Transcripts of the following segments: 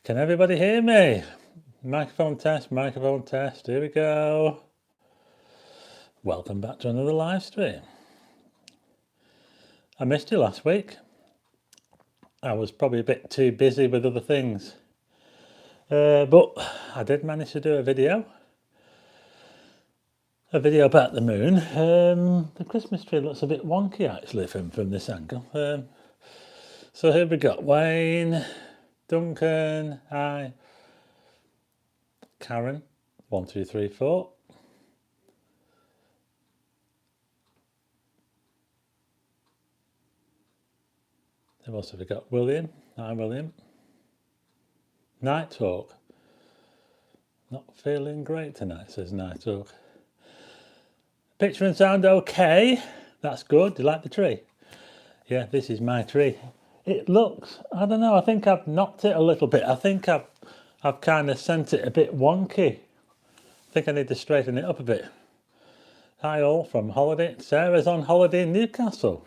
Can everybody hear me? Microphone test, here we go. Welcome back to another live stream. I missed you last week. I was probably a bit too busy with other things. But I did manage to do a video about the moon. The Christmas tree looks a bit wonky actually from this angle. So here we got Wayne, Duncan, hi, Karen, 1, 2, 3, 4. Who else have we got? William, hi William. Night Talk. Not feeling great tonight, says Night Talk. Picture and sound okay. That's good. Do you like the tree? Yeah, this is my tree. It looks, I don't know, I think I've knocked it a little bit. I think I've kind of sent it a bit wonky. I think I need to straighten it up a bit. Hi all from holiday. Sarah's on holiday in Newcastle.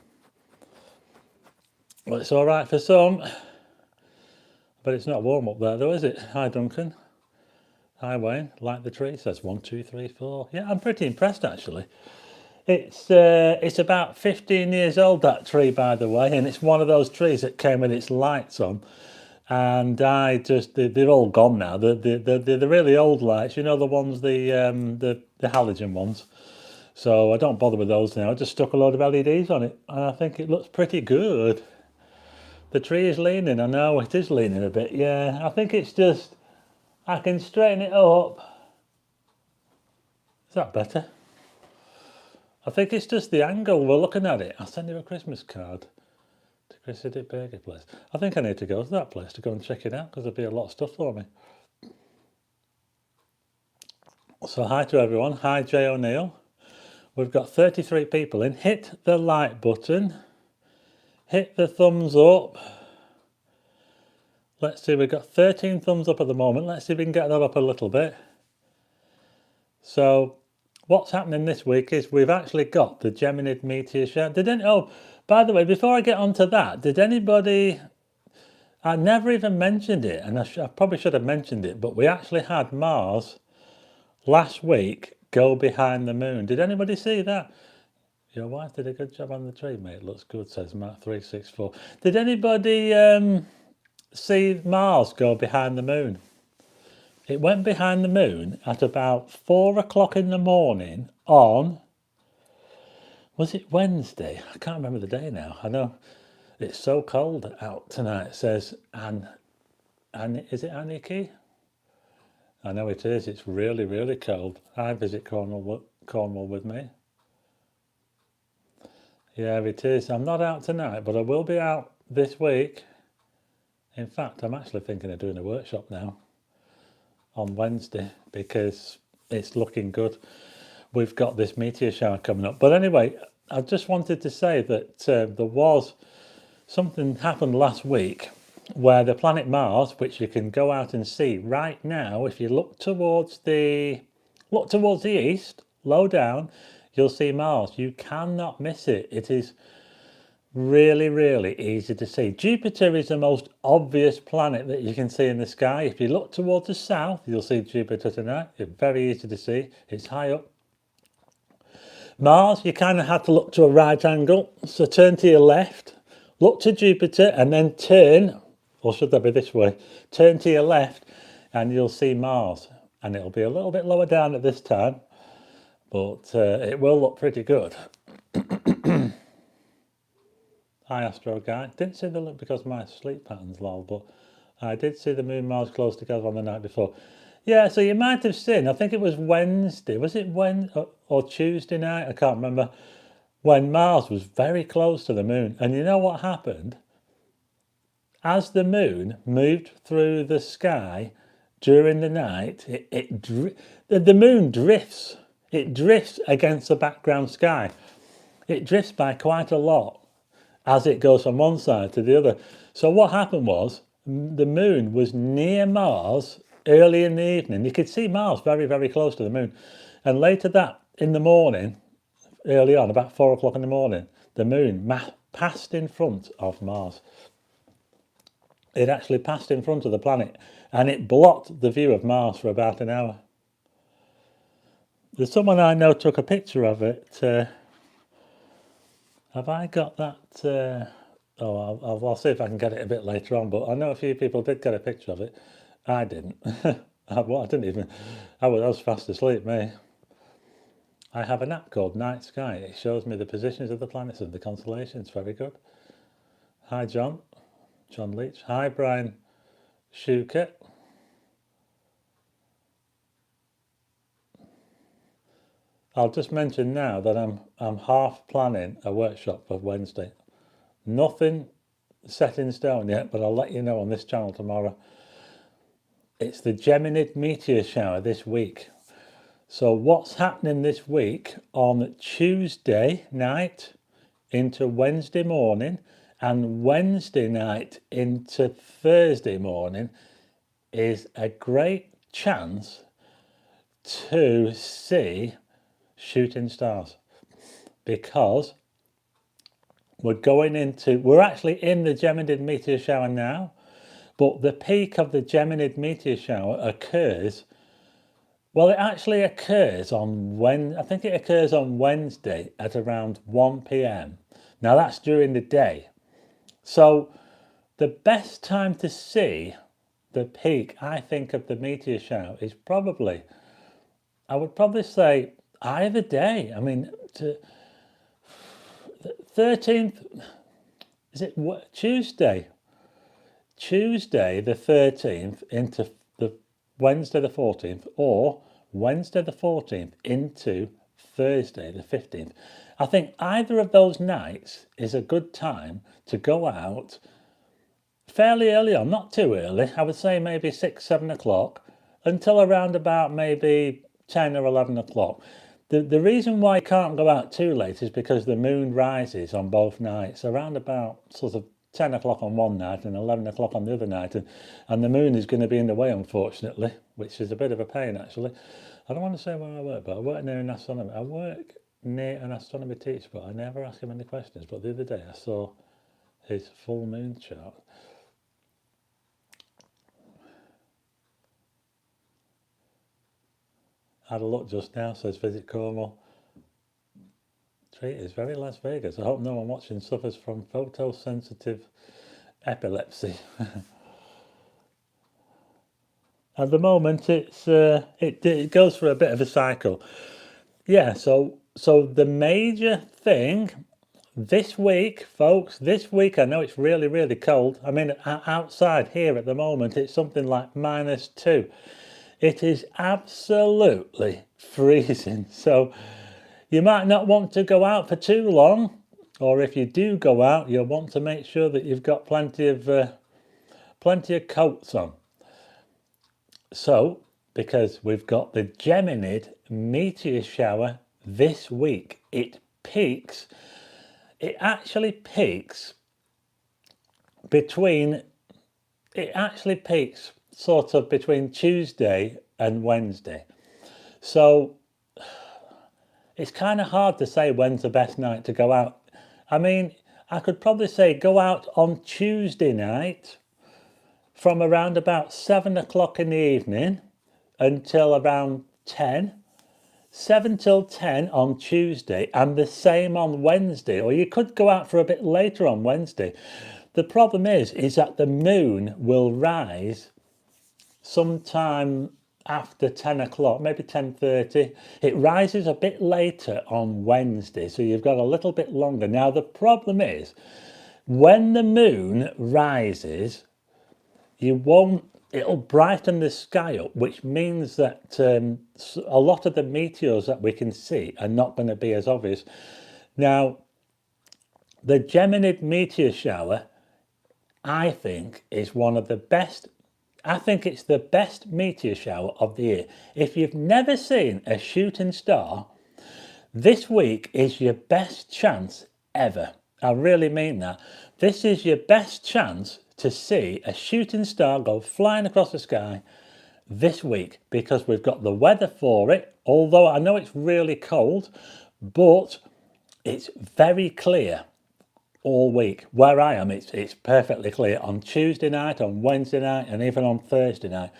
Well, it's all right for some, but it's not warm up there though, is it? Hi Duncan. Hi Wayne. Like the tree, says 1, 2, 3, 4. Yeah, I'm pretty impressed actually. It's about 15 years old, that tree, by the way, and it's one of those trees that came with its lights on, and they're all gone now. The really old lights, you know, the ones, the halogen ones. So I don't bother with those now. I just stuck a load of LEDs on it, and I think it looks pretty good. The tree is leaning. I know it is leaning a bit. Yeah, I think it's just I can straighten it up. Is that better? I think it's just the angle we're looking at it. I'll send you a Christmas card to Chris Idit Burger Place. I think I need to go to that place to go and check it out because there'll be a lot of stuff for me. So hi to everyone. Hi Jay O'Neill. We've got 33 people in. Hit the like button. Hit the thumbs up. Let's see, we've got 13 thumbs up at the moment. Let's see if we can get that up a little bit. So what's happening this week is we've actually got the Geminid Meteor show. Oh, by the way, before I get onto that, did anybody, I never even mentioned it, and I probably should have mentioned it, but we actually had Mars last week go behind the moon. Did anybody see that? Your wife did a good job on the tree, mate. Looks good, says Matt 364. Did anybody see Mars go behind the moon? It went behind the moon at about 4 o'clock in the morning on, was it Wednesday? I can't remember the day now. I know it's so cold out tonight, says Anne. Is it Aniki? I know it is. It's really, really cold. I visit Cornwall with me. Yeah, it is. I'm not out tonight, but I will be out this week. In fact, I'm actually thinking of doing a workshop now on Wednesday because it's looking good. We've got this meteor shower coming up. But anyway, I just wanted to say that there was something happened last week where the planet Mars, which you can go out and see right now, if you look towards the east, low down, you'll see Mars. You cannot miss it. It is really, really easy to see. Jupiter is the most obvious planet that you can see in the sky. If you look towards the south, you'll see Jupiter tonight. It's very easy to see. It's high up. Mars, you kind of have to look to a right angle. So turn to your left, look to Jupiter, and then turn, or should that be this way? Turn to your left, and you'll see Mars. And it'll be a little bit lower down at this time, but it will look pretty good. Hi Astro Guy. Didn't see the look because of my sleep patterns, lol, but I did see the moon Mars close together on the night before. Yeah, so you might have seen, I think it was Wednesday, was it Wednesday or Tuesday night? I can't remember, when Mars was very close to the moon. And you know what happened? As the moon moved through the sky during the night, the moon drifts. It drifts against the background sky. It drifts by quite a lot as it goes from one side to the other. So what happened was the moon was near Mars early in the evening. You could see Mars very, very close to the moon. And later that in the morning, early on, about 4 o'clock in the morning, the moon passed in front of Mars. it actually passed in front of the planet and it blocked the view of Mars for about an hour. There's someone I know took a picture of it. Have I got that? I'll see if I can get it a bit later on, but I know a few people did get a picture of it. I didn't. I didn't even. I was fast asleep, me. I have an app called Night Sky. It shows me the positions of the planets and the constellations. Very good. Hi, John Leach. Hi, Brian Shuker. I'll just mention now that I'm half planning a workshop for Wednesday. Nothing set in stone yet, but I'll let you know on this channel tomorrow. It's the Geminid meteor shower this week. So what's happening this week on Tuesday night into Wednesday morning and Wednesday night into Thursday morning is a great chance to see shooting stars, because we're actually in the Geminid meteor shower now, but the peak of the Geminid meteor shower occurs, well, it actually occurs on I think it occurs on Wednesday at around 1 p.m. Now that's during the day. So the best time to see the peak, I think, of the meteor shower is I would probably say either day. I mean, 13th, is it Tuesday? Tuesday the 13th into the Wednesday the 14th, or Wednesday the 14th into Thursday the 15th. I think either of those nights is a good time to go out fairly early on, not too early. I would say maybe 6, 7 o'clock until around about maybe 10 or 11 o'clock. The reason why you can't go out too late is because the moon rises on both nights around about sort of 10 o'clock on one night and 11 o'clock on the other night, and the moon is going to be in the way, unfortunately, which is a bit of a pain, actually. I don't want to say where I work, but I work near an astronomy. I work near an astronomy teacher, but I never ask him any questions. But the other day I saw his full moon chart. Had a look just now, says Visit Como. Treat is very Las Vegas. I hope no one watching suffers from photosensitive epilepsy. At the moment, it goes for a bit of a cycle. Yeah, so the major thing this week, folks, I know it's really, really cold. I mean, outside here at the moment, it's something like -2. It is absolutely freezing. So you might not want to go out for too long, or if you do go out, you'll want to make sure that you've got plenty of coats on. So, because we've got the Geminid meteor shower this week, it actually peaks sort of between Tuesday and Wednesday. So it's kind of hard to say when's the best night to go out. I mean, I could probably say go out on Tuesday night from around about 7 o'clock in the evening until around 10. 7 till 10 on Tuesday, and the same on Wednesday. Or you could go out for a bit later on Wednesday. The problem is that the moon will rise sometime after 10 o'clock, maybe 10:30. It rises a bit later on Wednesday, so you've got a little bit longer. Now, the problem is when the moon rises, it'll brighten the sky up, which means that a lot of the meteors that we can see are not going to be as obvious. Now, the Geminid meteor shower, I think, is one of the best. I think it's the best meteor shower of the year. If you've never seen a shooting star, this week is your best chance ever. I really mean that. This is your best chance to see a shooting star go flying across the sky this week, because we've got the weather for it. Although I know it's really cold, but it's very clear. all week. Where I am, it's perfectly clear. On Tuesday night, on Wednesday night, and even on Thursday night,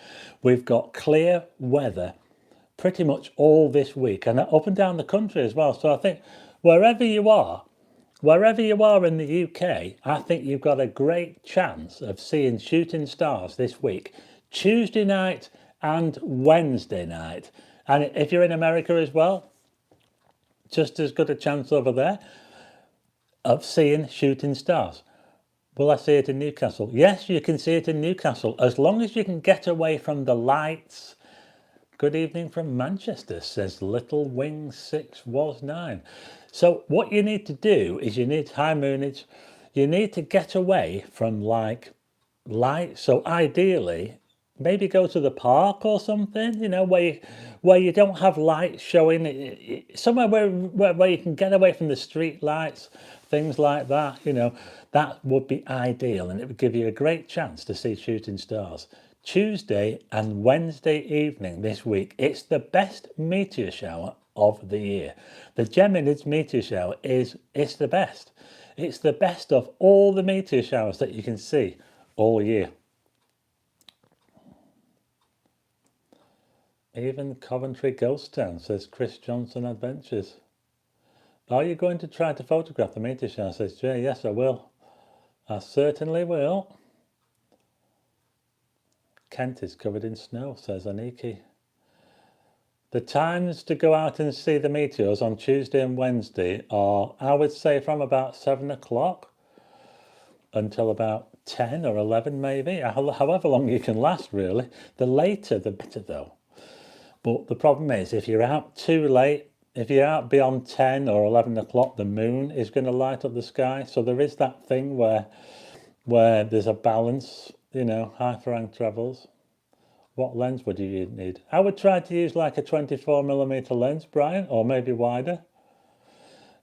we've got clear weather pretty much all this week, and up and down the country as well. So I think wherever you are, wherever you are in the UK, I think you've got a great chance of seeing shooting stars this week, Tuesday night and Wednesday night. And if you're in America as well, just as good a chance over there of seeing shooting stars. Will I see it in Newcastle? Yes, you can see it in Newcastle, as long as you can get away from the lights. Good evening from Manchester, says Little Wing 6 was 9. So what you need to do is you need, hi Moonage, you need to get away from like light. So ideally, maybe go to the park or something, you know, where you don't have lights showing, somewhere where you can get away from the street lights, things like that, you know, that would be ideal, and it would give you a great chance to see shooting stars. Tuesday and Wednesday evening this week, it's the best meteor shower of the year. The Geminids meteor shower it's the best. It's the best of all the meteor showers that you can see all year. Even Coventry Ghost Town, says Chris Johnson Adventures. Are you going to try to photograph the meteor shower, says Jay? Yes, I will. I certainly will. Kent is covered in snow, says Aniki. The times to go out and see the meteors on Tuesday and Wednesday are, I would say, from about 7 o'clock until about 10 or 11 maybe, however long you can last really. The later the better though. But the problem is, if you're out too late, if you're out beyond 10 or 11 o'clock, the moon is going to light up the sky. So there is that thing where there's a balance, you know, high-farang travels. What lens would you need? I would try to use like a 24mm lens, Brian, or maybe wider.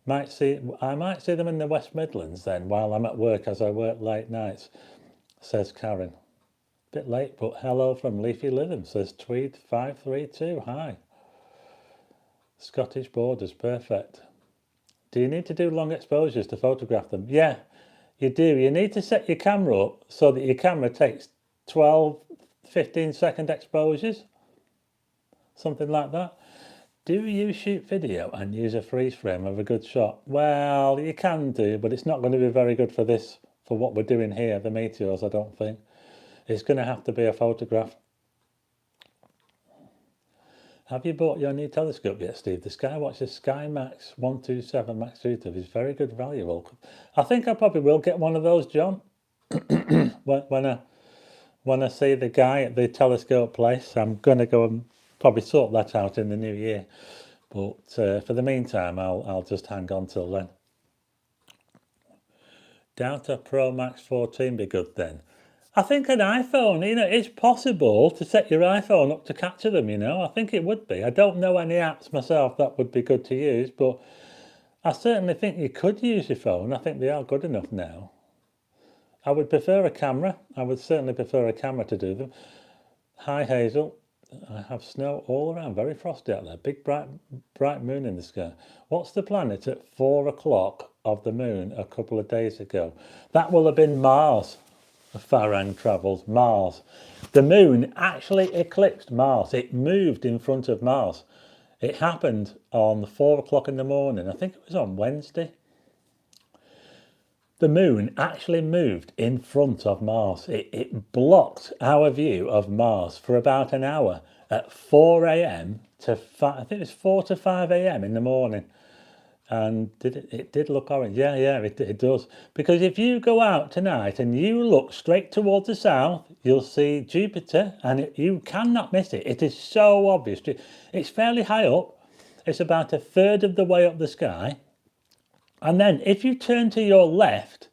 I might see them in the West Midlands then while I'm at work, as I work late nights, says Karen. Bit late, but hello from Leafy Lytham, says Tweed 532. Hi. Scottish borders, perfect. Do you need to do long exposures to photograph them? Yeah, you do. You need to set your camera up so that your camera takes 12, 15-second exposures, something like that. Do you shoot video and use a freeze frame of a good shot? Well, you can do, but it's not going to be very good for this, for what we're doing here, the meteors, I don't think. It's going to have to be a photograph. Have you bought your new telescope yet, Steve? The Skywatch, the SkyMax 127 Max 2 is very good value. I think I probably will get one of those, John, when I see the guy at the telescope place. I'm going to go and probably sort that out in the new year. But for the meantime, I'll just hang on till then. Doubt a Pro Max 14 be good then. I think an iPhone, you know, it's possible to set your iPhone up to capture them, you know. I think it would be. I don't know any apps myself that would be good to use, but I certainly think you could use your phone. I think they are good enough now. I would prefer a camera. I would certainly prefer a camera to do them. Hi, Hazel. I have snow all around, very frosty out there. Big bright moon in the sky. What's the planet at 4 o'clock of the moon a couple of days ago? That will have been Mars. Farang travels, Mars. The moon actually eclipsed Mars. It moved in front of Mars. It happened on 4 o'clock in the morning. I think it was on Wednesday. The moon actually moved in front of Mars. It blocked our view of Mars for about an hour at 4 a.m. to 5, I think it was 4 to 5 a.m. in the morning. And it did look orange. Yeah, it does. Because if you go out tonight and you look straight towards the south, you'll see Jupiter, and you cannot miss it. It is so obvious. It's fairly high up. It's about a third of the way up the sky. And then if you turn to your left,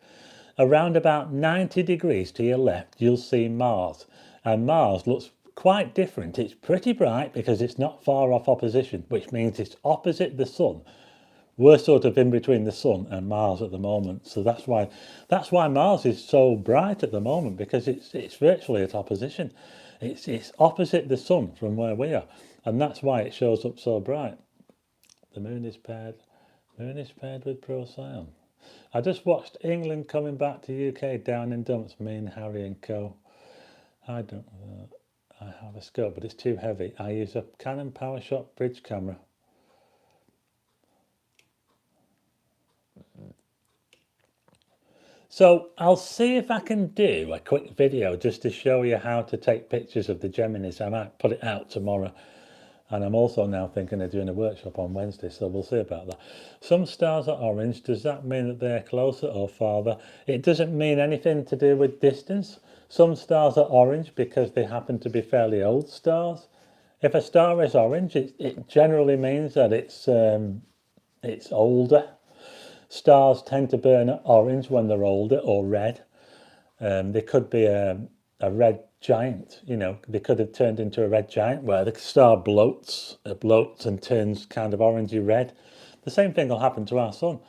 around about 90 degrees to your left, you'll see Mars. And Mars looks quite different. It's pretty bright because it's not far off opposition, which means it's opposite the sun. We're sort of in between the sun and Mars at the moment, so that's why Mars is so bright at the moment, because it's virtually at opposition. It's opposite the sun from where we are, and that's why it shows up so bright. The moon is paired with Procyon. I just watched England coming back to UK down in dumps, me and Harry and co. I don't know. I have a scope, but it's too heavy. I use a Canon PowerShot bridge camera. So I'll see if I can do a quick video just to show you how to take pictures of the Geminids. I might put it out tomorrow. And I'm also now thinking of doing a workshop on Wednesday, so we'll see about that. Some stars are orange. Does that mean that they're closer or farther? It doesn't mean anything to do with distance. Some stars are orange because they happen to be fairly old stars. If a star is orange, it generally means that it's older. Stars tend to burn orange when they're older, or red. They could be a red giant, you know, they could have turned into a red giant where the star bloats and turns kind of orangey red. The same thing will happen to our sun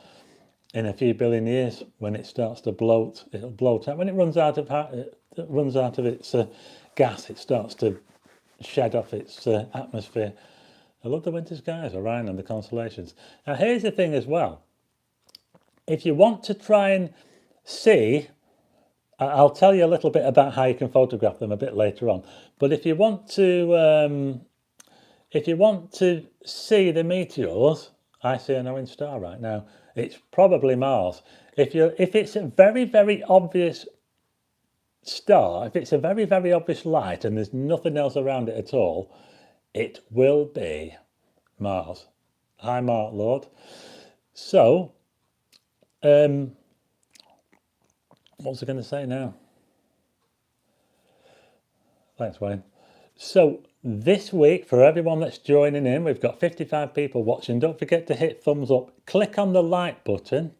in a few billion years. When it starts to bloat, it'll bloat out. When it runs out of its gas, it starts to shed off its atmosphere. I love the winter skies, Orion and the constellations. Now here's the thing as well. If you want to try and see, I'll tell you a little bit about how you can photograph them a bit later on. But if you want to see the meteors, I see an orange star right now. It's probably Mars. If it's a very, very obvious star, if it's a very, very obvious light and there's nothing else around it at all, it will be Mars. Hi, Mark Lord. So, what was I going to say now? Thanks, Wayne. So this week, for everyone that's joining in, we've got 55 people watching. Don't forget to hit thumbs up. Click on the like button.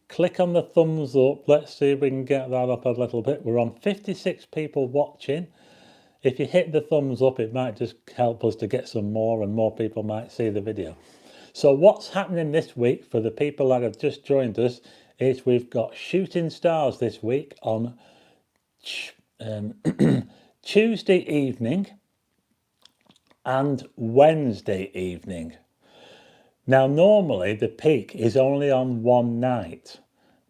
Click on the thumbs up. Let's see if we can get that up a little bit. We're on 56 people watching. If you hit the thumbs up, it might just help us to get some more, and more people might see the video. So what's happening this week for the people that have just joined us is we've got shooting stars this week on Tuesday evening and Wednesday evening. Now normally the peak is only on one night,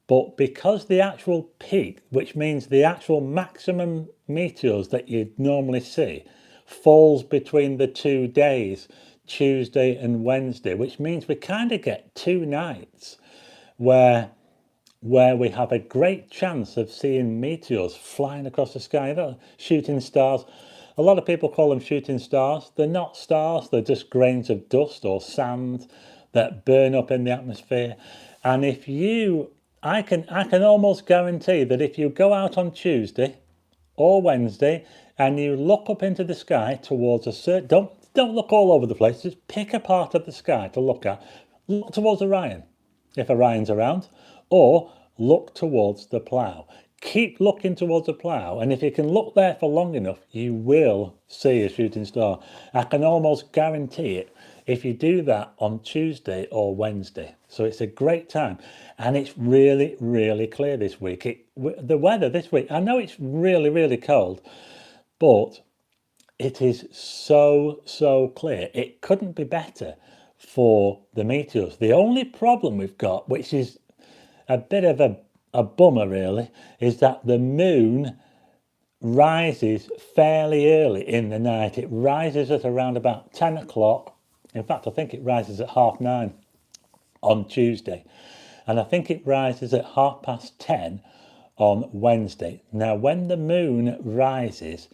but because the actual peak, which means the actual maximum meteors that you'd normally see, falls between the 2 days, Tuesday and Wednesday, which means we kind of get 2 nights where we have a great chance of seeing meteors flying across the sky. They're shooting stars. A lot of people call them shooting stars. They're not stars, they're just grains of dust or sand that burn up in the atmosphere. And I can almost guarantee that if you go out on Tuesday or Wednesday and you look up into the sky towards a certain, don't look all over the place, just pick a part of the sky to look at. Look towards Orion, if Orion's around, or look towards the plough. Keep looking towards the plough, and if you can look there for long enough, you will see a shooting star. I can almost guarantee it if you do that on Tuesday or Wednesday. So it's a great time, and it's really, really clear this week. The weather this week, I know it's really, really cold, but it is so, so clear. It couldn't be better for the meteors. The only problem we've got, which is a bit of a bummer really, is that the moon rises fairly early in the night. It rises at around about 10 o'clock. In fact, I think it rises at 9:30 on Tuesday. And I think it rises at 10:30 on Wednesday. Now, when the moon rises,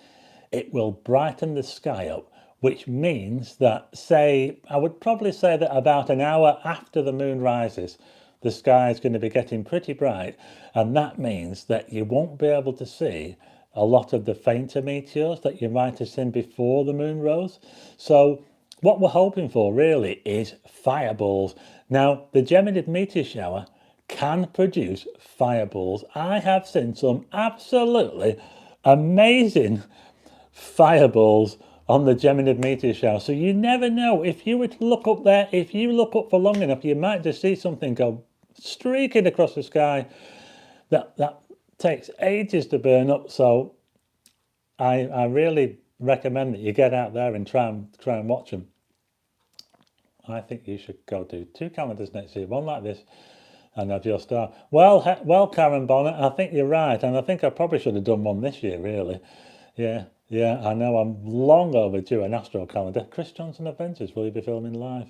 it will brighten the sky up, which means that, I would probably say that about an hour after the moon rises, the sky is going to be getting pretty bright, and that means that you won't be able to see a lot of the fainter meteors that you might have seen before the moon rose. So what we're hoping for really is fireballs. Now, the Geminid meteor shower can produce fireballs. I have seen some absolutely amazing fireballs on the Geminid meteor shower. So you never know. If you were to look up there, if you look up for long enough, you might just see something go streaking across the sky that takes ages to burn up. So I really recommend that you get out there and try and watch them. I think you should go do 2 calendars next year, one like this, and have your star. Well, Karen Bonnet, I think you're right, and I think I probably should have done one this year, really. Yeah, yeah, I know I'm long overdue an Astro calendar. Chris Johnson Adventures, will you be filming live?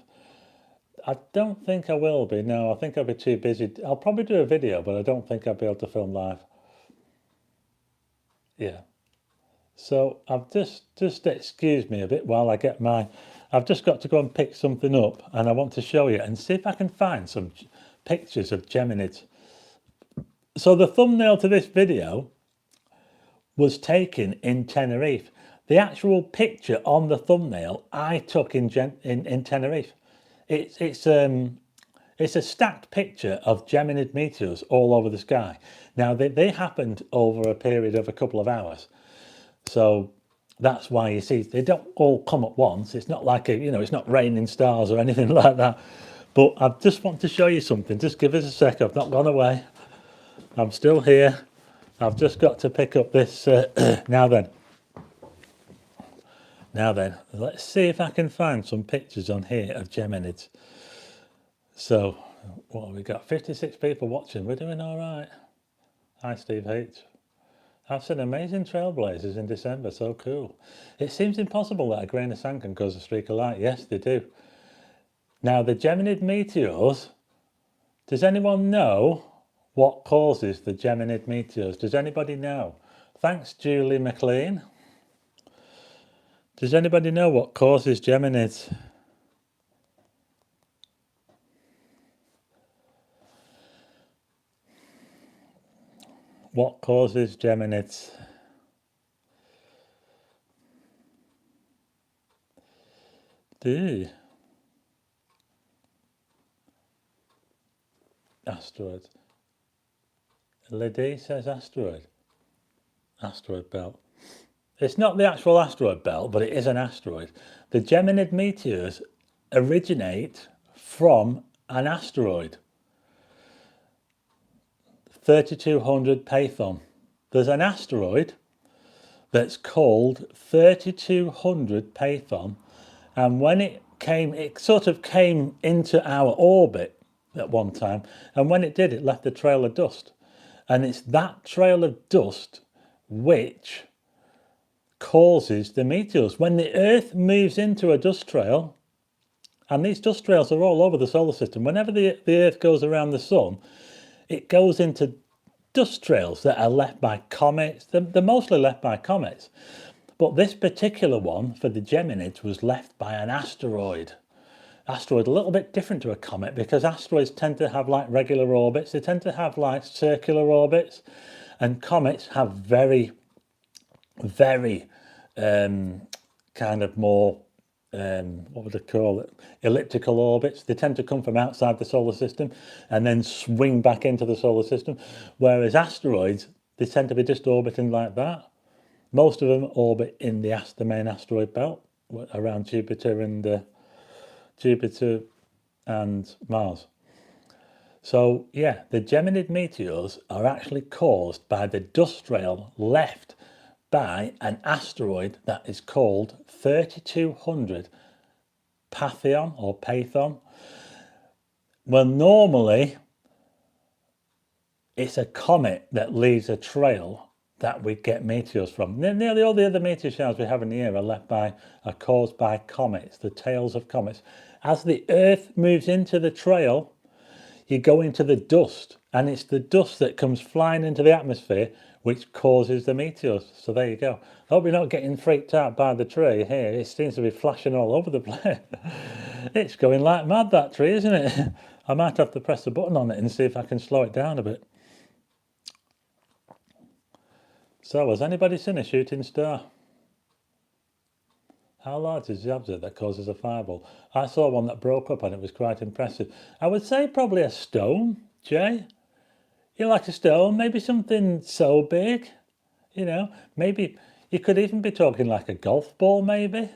I don't think I will be. No, I think I'll be too busy. I'll probably do a video, but I don't think I'll be able to film live. Yeah. So I've just excuse me a bit while I get my. I've just got to go and pick something up, and I want to show you and see if I can find some pictures of Geminids. So the thumbnail to this video was taken in Tenerife. The actual picture on the thumbnail I took in Tenerife. It's a stacked picture of Geminid meteors all over the sky. Now they happened over a period of a couple of hours, so that's why you see they don't all come at once. It's not like it's not raining stars or anything like that. But I just want to show you something. Just give us a sec. I've not gone away. I'm still here. I've just got to pick up this. Now then, let's see if I can find some pictures on here of Geminids. So, what have we got? 56 people watching. We're doing all right. Hi, Steve H. I've seen amazing trailblazers in December. So cool. It seems impossible that a grain of sand can cause a streak of light. Yes, they do. Now, the Geminid meteors, does anyone know what causes the Geminid meteors? Does anybody know? Thanks, Julie McLean. Does anybody know what causes Geminids? What causes Geminids? Asteroids. Liddy says asteroid. Asteroid belt. It's not the actual asteroid belt, but it is an asteroid. The Geminid meteors originate from an asteroid. 3200 Python. There's an asteroid that's called 3200 Python, and when it sort of came into our orbit at one time, and when it did, it left a trail of dust. And it's that trail of dust which causes the meteors. When the Earth moves into a dust trail, and these dust trails are all over the solar system, whenever the Earth goes around the sun, it goes into dust trails that are left by comets. They're mostly left by comets. But this particular one for the Geminids was left by an asteroid. Asteroid, a little bit different to a comet, because asteroids tend to have like regular orbits. They tend to have like circular orbits, and comets have very, very kind of more what would they call it? Elliptical orbits. They tend to come from outside the solar system and then swing back into the solar system. Whereas asteroids, they tend to be just orbiting like that. Most of them orbit in the main asteroid belt around Jupiter and Mars. So yeah, the Geminid meteors are actually caused by the dust trail left by an asteroid that is called 3200 Python or Python. Well, normally it's a comet that leaves a trail that we get meteors from. Nearly all the other meteor showers we have in the year are caused by comets, the tails of comets. As the Earth moves into the trail, you go into the dust, and it's the dust that comes flying into the atmosphere which causes the meteors. So there you go. I hope you're not getting freaked out by the tree here. It seems to be flashing all over the place. It's going like mad, that tree, isn't it? I might have to press the button on it and see if I can slow it down a bit. So, has anybody seen a shooting star? How large is the object that causes a fireball? I saw one that broke up and it was quite impressive. I would say probably a stone, Jay. You like a stone, maybe something so big, maybe you could even be talking like a golf ball, maybe.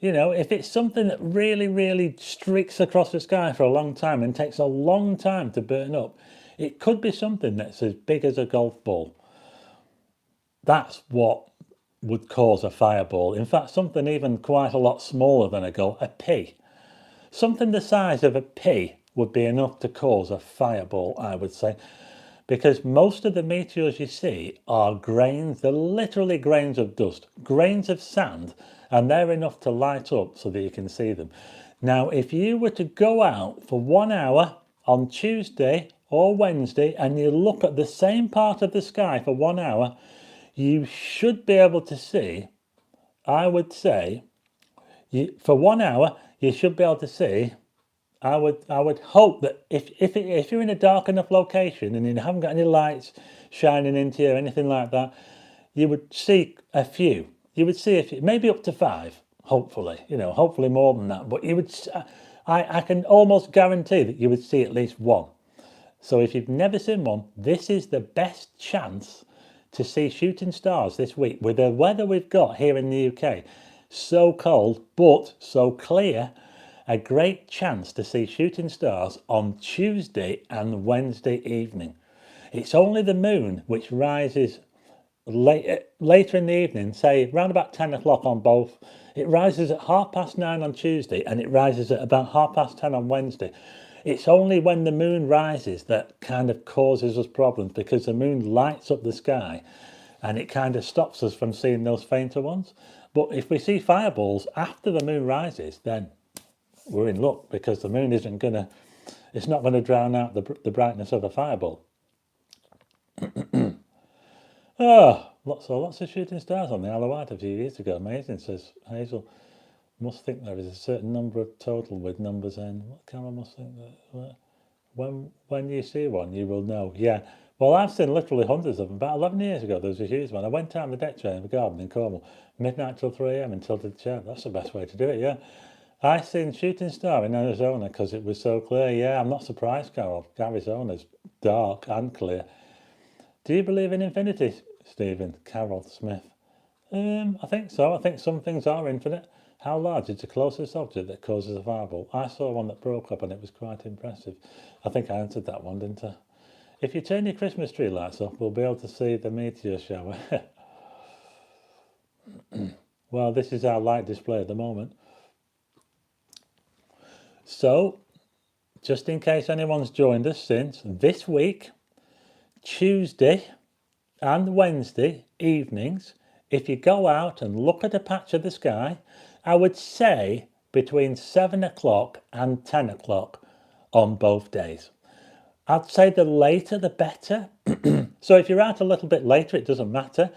If it's something that really, really streaks across the sky for a long time and takes a long time to burn up, it could be something that's as big as a golf ball. That's what would cause a fireball. In fact, something even quite a lot smaller than a pea. Something the size of a pea would be enough to cause a fireball, I would say. Because most of the meteors you see are grains, they're literally grains of dust, grains of sand, and they're enough to light up so that you can see them. Now, if you were to go out for 1 hour on Tuesday or Wednesday and you look at the same part of the sky for 1 hour, you should be able to see, I would say, for 1 hour, you should be able to see. I would hope that if you're in a dark enough location and you haven't got any lights shining into you or anything like that, you would see a few. You would see a few, maybe up to 5. Hopefully, hopefully more than that. But you would, I can almost guarantee that you would see at least one. So if you've never seen one, this is the best chance to see shooting stars this week with the weather we've got here in the UK. So cold, but so clear. A great chance to see shooting stars on Tuesday and Wednesday evening. It's only the moon which rises later in the evening, say around about 10 o'clock on both. It rises at 9:30 on Tuesday and it rises at about 10:30 on Wednesday. It's only when the moon rises that kind of causes us problems, because the moon lights up the sky and it kind of stops us from seeing those fainter ones. But if we see fireballs after the moon rises, then we're in luck, because the moon it's not going to drown out the brightness of a fireball. Lots of shooting stars on the Isle of Wight a few years ago. Amazing, says Hazel. Must think there is a certain number of total with numbers in. What camera must think that? When you see one, you will know. Yeah. Well, I've seen literally hundreds of them. About 11 years ago, there was a huge one. I went out on the deck chair in the garden in Cornwall, midnight till 3 a.m. and tilted the chair. That's the best way to do it, yeah. I seen shooting star in Arizona because it was so clear. Yeah, I'm not surprised, Carol. Arizona's dark and clear. Do you believe in infinity, Stephen? Carol Smith. I think so. I think some things are infinite. How large is the closest object that causes a fireball? I saw one that broke up and it was quite impressive. I think I answered that one, didn't I? If you turn your Christmas tree lights off, we'll be able to see the meteor shower. Well, this is our light display at the moment. So, just in case anyone's joined us since, this week, Tuesday and Wednesday evenings, if you go out and look at a patch of the sky, I would say between 7 o'clock and 10 o'clock on both days. I'd say the later the better. So if you're out a little bit later, it doesn't matter.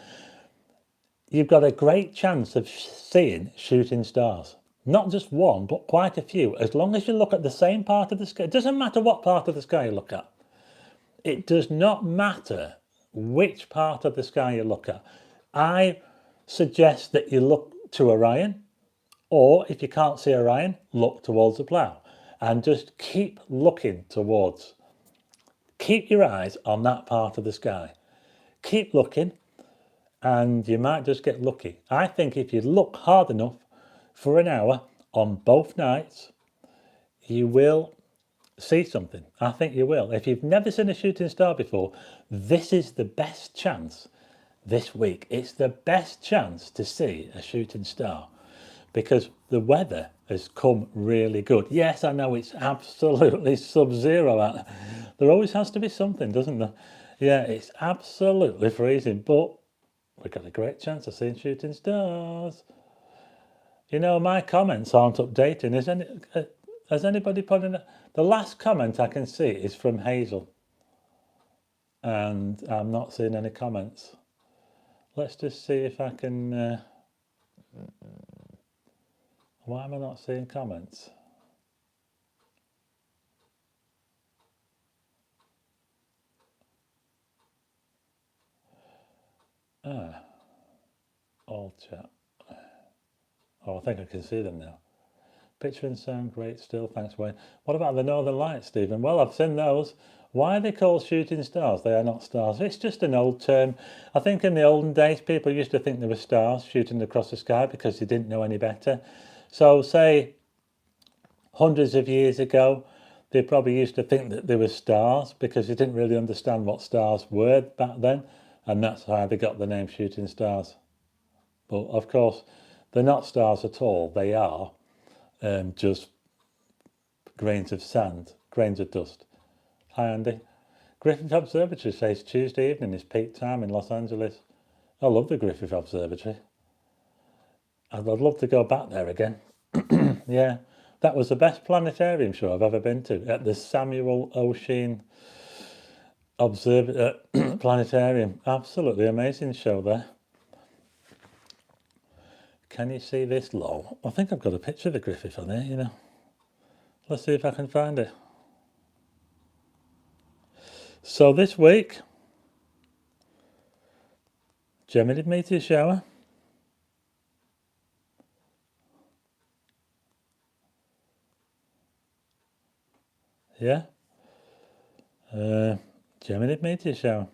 You've got a great chance of seeing shooting stars. Not just one, but quite a few. As long as you look at the same part of the sky. It doesn't matter what part of the sky you look at. It does not matter which part of the sky you look at. I suggest that you look to Orion, or if you can't see Orion, look towards the plough and just keep looking towards. Keep your eyes on that part of the sky. Keep looking and you might just get lucky. I think if you look hard enough for an hour on both nights, you will see something. I think you will. If you've never seen a shooting star before, this is the best chance this week. It's the best chance to see a shooting star because the weather has come really good. Yes, I know it's absolutely sub-zero out there. There always has to be something, doesn't there? Yeah, it's absolutely freezing, but we've got a great chance of seeing shooting stars. You know, my comments aren't updating. Has anybody put in? The last comment I can see is from Hazel. And I'm not seeing any comments. Let's just see if I can... why am I not seeing comments? All chat. Oh, I think I can see them now. Picture and sound great still, thanks Wayne. What about the Northern Lights, Stephen? Well, I've seen those. Why are they called shooting stars? They are not stars. It's just an old term. I think in the olden days, people used to think they were stars shooting across the sky because they didn't know any better. So say hundreds of years ago, they probably used to think that they were stars because they didn't really understand what stars were back then. And that's how they got the name shooting stars. But of course, they're not stars at all. They are just grains of sand grains of dust. Hi Andy. Griffith Observatory says Tuesday evening is peak time in Los Angeles. I love the Griffith Observatory. I'd love to go back there again. Yeah, that was the best planetarium show I've ever been to, at the Samuel O'Sheen Planetarium. Absolutely amazing show there. Can you see this low? I think I've got a picture of the Griffith on there, you know. Let's see if I can find it. So this week, Geminid meteor shower. Yeah. Geminid meteor shower.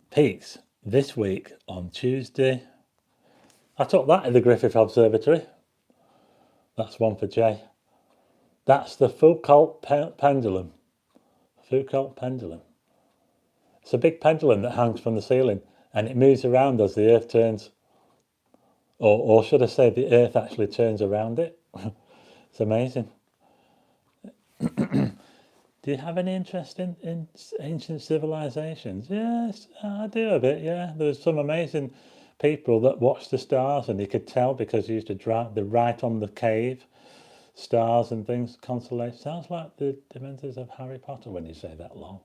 Peaks this week on Tuesday. I took that at the Griffith Observatory. That's one for Jay. That's the Foucault pendulum. Foucault pendulum. It's a big pendulum that hangs from the ceiling and it moves around as the Earth turns. Or should I say the Earth actually turns around it. It's amazing. Do you have any interest in ancient civilizations? Yes, I do a bit, yeah. There's some amazing people that watch the stars and you could tell because you used to write on the cave stars and things, constellations. Sounds like the Dementors of Harry Potter when you say that long.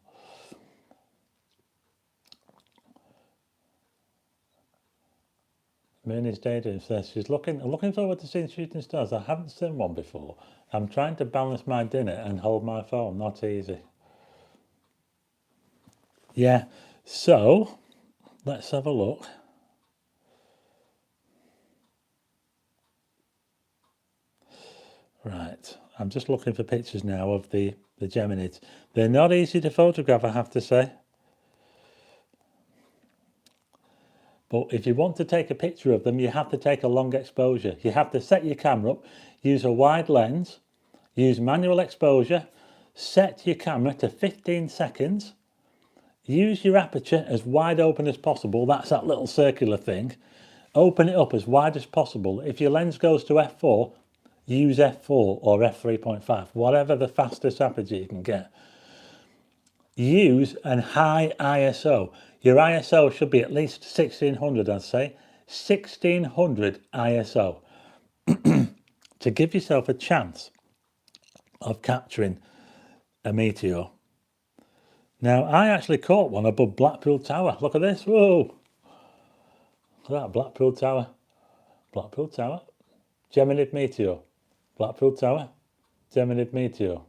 Mooney's Daydream says she's looking forward to seeing shooting stars. I haven't seen one before. I'm trying to balance my dinner and hold my phone. Not easy. Yeah, so let's have a look. Right, I'm just looking for pictures now of the Geminids. They're not easy to photograph, I have to say. But if you want to take a picture of them, you have to take a long exposure. You have to set your camera up, use a wide lens, use manual exposure, set your camera to 15 seconds, use your aperture as wide open as possible. That's that little circular thing. Open it up as wide as possible. If your lens goes to f4, use f4 or f3.5, whatever the fastest aperture you can get. Use a high ISO. Your ISO should be at least 1600, I'd say. 1600 ISO to give yourself a chance of capturing a meteor. Now, I actually caught one above Blackpool Tower. Look at this. Whoa. Look at that, Blackpool Tower. Blackpool Tower. Geminid Meteor. Blackpool Tower. Geminid Meteor.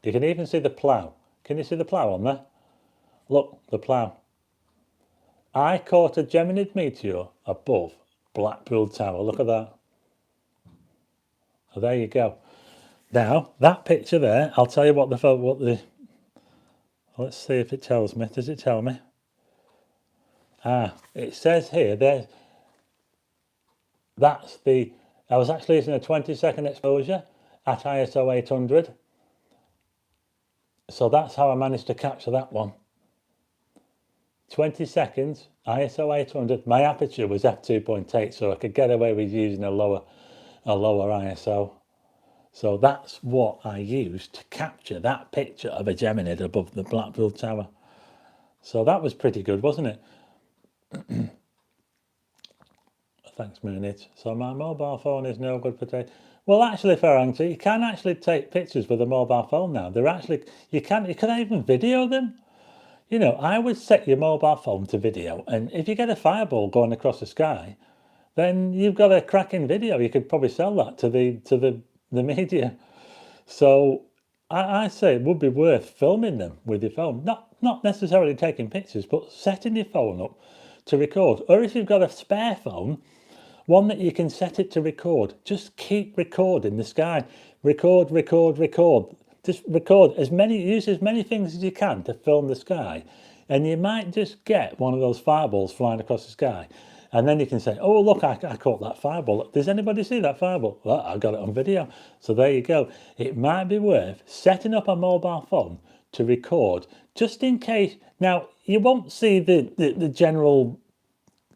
You can even see the plough. Can you see the plough on there? Look, the plough. I caught a Geminid meteor above Blackpool Tower. Look at that. So there you go. Now, that picture there, I'll tell you what the let's see if it tells me. Does it tell me? It says here, I was actually using a 20-second exposure at ISO 800. So that's how I managed to capture that one. 20 seconds, ISO 800. My aperture was f2.8, so I could get away with using a lower ISO. So that's what I used to capture that picture of a Geminid above the Blackpool Tower. So that was pretty good, wasn't it? Thanks, Moonit. So my mobile phone is no good for taking. Well, actually, fair answer, you can actually take pictures with a mobile phone now. They're actually, you can even video them. You know, I would set your mobile phone to video, and if you get a fireball going across the sky, then you've got a cracking video. You could probably sell that to the media. So I say it would be worth filming them with your phone. Not necessarily taking pictures, but setting your phone up to record. Or if you've got a spare phone, one that you can set it to record. Just keep recording the sky. Record. Just record use as many things as you can to film the sky. And you might just get one of those fireballs flying across the sky. And then you can say, oh, look, I caught that fireball. Does anybody see that fireball? Well, I got it on video. So there you go. It might be worth setting up a mobile phone to record, just in case. Now, you won't see the general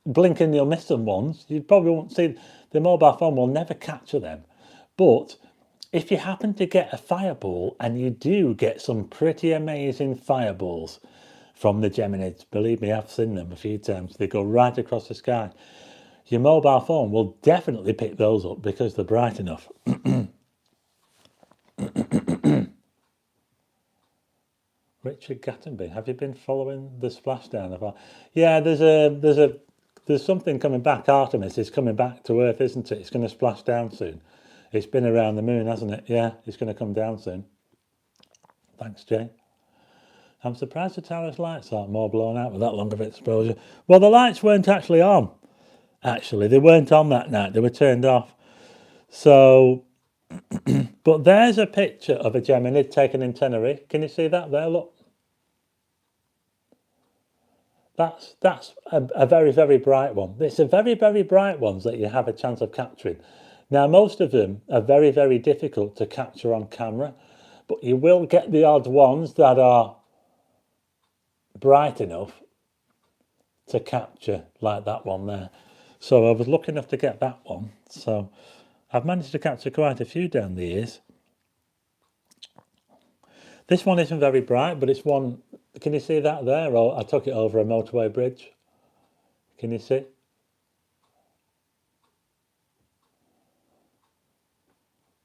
blink and you'll miss them ones. You probably won't see the mobile phone will never capture them. But if you happen to get a fireball, and you do get some pretty amazing fireballs from the Geminids, believe me, I've seen them a few times. They go right across the sky. Your mobile phone will definitely pick those up because they're bright enough. Richard Gattenby, have you been following the splashdown? Yeah, there's something coming back. Artemis is coming back to Earth, isn't it? It's going to splash down soon. It's been around the moon, hasn't it? Yeah, it's going to come down soon. Thanks, Jay. I'm surprised the tower's lights aren't more blown out with that long of exposure. Well, the lights weren't actually on. Actually, they weren't on that night. They were turned off. So, but there's a picture of a Geminid taken in Tenerife. Can you see that there? Look. That's a very, very bright one. It's a very, very bright ones that you have a chance of capturing. Now, most of them are very, very difficult to capture on camera, but you will get the odd ones that are bright enough to capture, like that one there. So I was lucky enough to get that one. So I've managed to capture quite a few down the years. This one isn't very bright, but it's one. Can you see that there? I took it over a motorway bridge. Can you see?